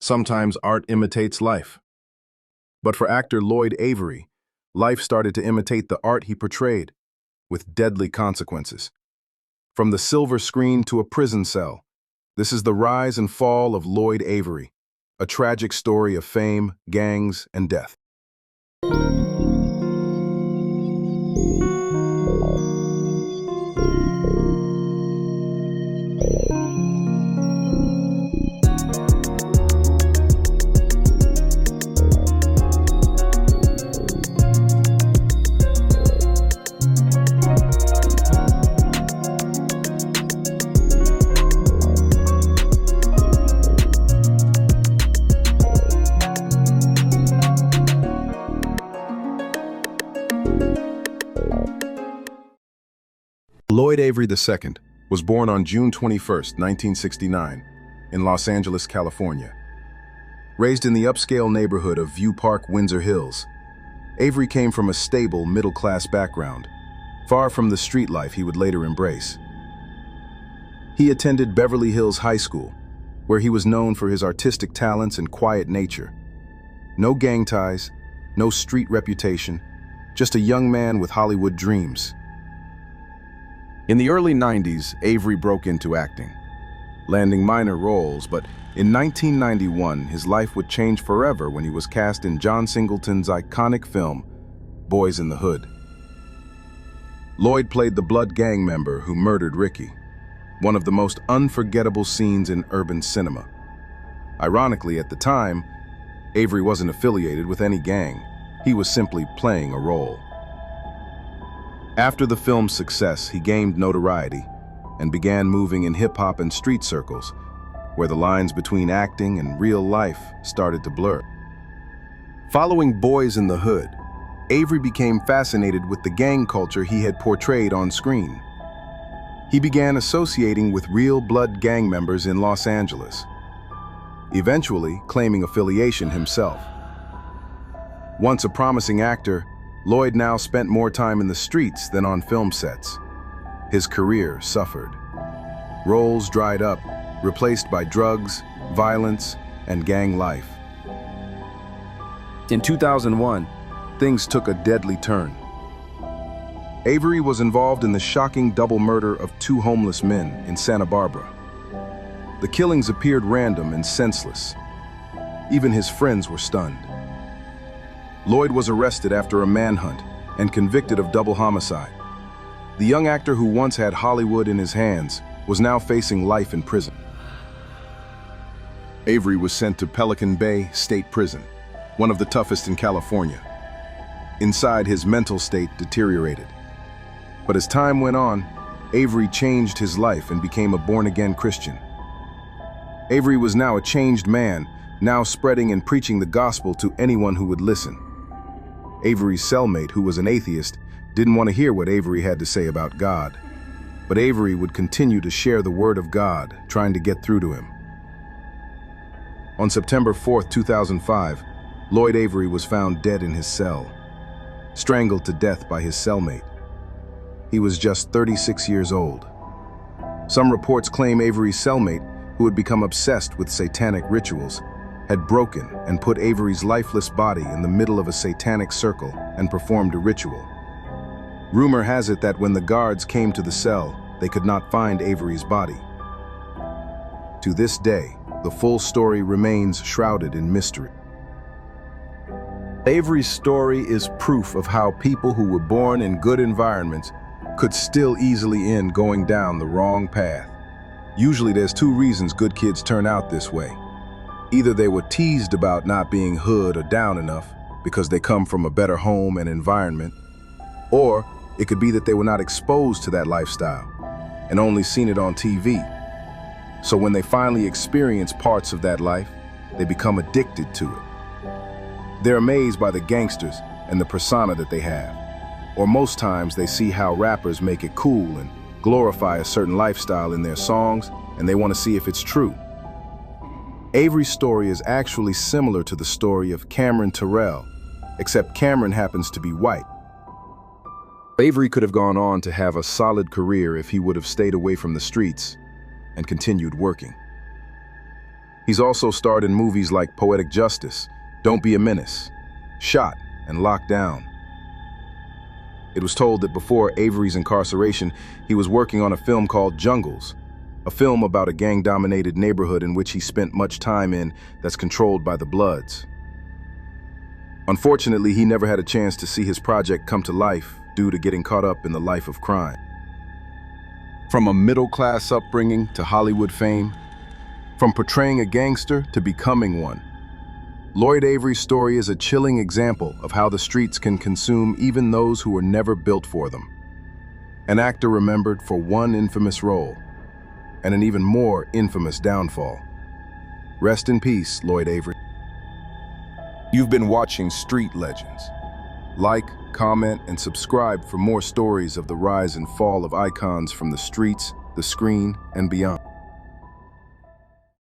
Sometimes art imitates life. But for actor Lloyd Avery, life started to imitate the art he portrayed, with deadly consequences. From the silver screen to a prison cell, this is the rise and fall of Lloyd Avery, a tragic story of fame, gangs, and death. Lloyd Avery II was born on June 21, 1969, in Los Angeles, California. Raised in the upscale neighborhood of View Park, Windsor Hills, Avery came from a stable, middle-class background, far from the street life he would later embrace. He attended Beverly Hills High School, where he was known for his artistic talents and quiet nature. No gang ties, no street reputation, just a young man with Hollywood dreams. In the early 90s, Avery broke into acting, landing minor roles, but in 1991, his life would change forever when he was cast in John Singleton's iconic film, Boyz in the Hood. Lloyd played the blood gang member who murdered Ricky, one of the most unforgettable scenes in urban cinema. Ironically, at the time, Avery wasn't affiliated with any gang. He was simply playing a role. After the film's success, he gained notoriety and began moving in hip-hop and street circles, where the lines between acting and real life started to blur. Following Boyz in the Hood, Avery became fascinated with the gang culture he had portrayed on screen. He began associating with real blood gang members in Los Angeles, eventually claiming affiliation himself. Once a promising actor, Lloyd now spent more time in the streets than on film sets. His career suffered. Roles dried up, replaced by drugs, violence, and gang life. In 2001, things took a deadly turn. Avery was involved in the shocking double murder of 2 homeless men in Santa Barbara. The killings appeared random and senseless. Even his friends were stunned. Lloyd was arrested after a manhunt and convicted of double homicide. The young actor who once had Hollywood in his hands was now facing life in prison. Avery was sent to Pelican Bay State Prison, one of the toughest in California. Inside, his mental state deteriorated. But as time went on, Avery changed his life and became a born-again Christian. Avery was now a changed man, now spreading and preaching the gospel to anyone who would listen. Avery's cellmate, who was an atheist, didn't want to hear what Avery had to say about God. But Avery would continue to share the word of God, trying to get through to him. On September 4, 2005, Lloyd Avery was found dead in his cell, strangled to death by his cellmate. He was just 36 years old. Some reports claim Avery's cellmate, who had become obsessed with satanic rituals, had broken and put Avery's lifeless body in the middle of a satanic circle and performed a ritual. Rumor has it that when the guards came to the cell, they could not find Avery's body. To this day, the full story remains shrouded in mystery. Avery's story is proof of how people who were born in good environments could still easily end going down the wrong path. Usually there's 2 reasons good kids turn out this way. Either they were teased about not being hood or down enough because they come from a better home and environment, or it could be that they were not exposed to that lifestyle and only seen it on TV. So when they finally experience parts of that life, they become addicted to it. They're amazed by the gangsters and the persona that they have, or most times they see how rappers make it cool and glorify a certain lifestyle in their songs, and they want to see if it's true. Avery's story is actually similar to the story of Cameron Terrell, except Cameron happens to be white. Avery could have gone on to have a solid career if he would have stayed away from the streets and continued working. He's also starred in movies like Poetic Justice, Don't Be a Menace, Shot, and Locked Down. It was told that before Avery's incarceration, he was working on a film called Jungles, a film about a gang-dominated neighborhood in which he spent much time in that's controlled by the Bloods. Unfortunately, he never had a chance to see his project come to life due to getting caught up in the life of crime. From a middle-class upbringing to Hollywood fame, from portraying a gangster to becoming one, Lloyd Avery's story is a chilling example of how the streets can consume even those who were never built for them. An actor remembered for one infamous role, and an even more infamous downfall. Rest in peace, Lloyd Avery. You've been watching Street Legendz. Like, comment, and subscribe for more stories of the rise and fall of icons from the streets, the screen, and beyond.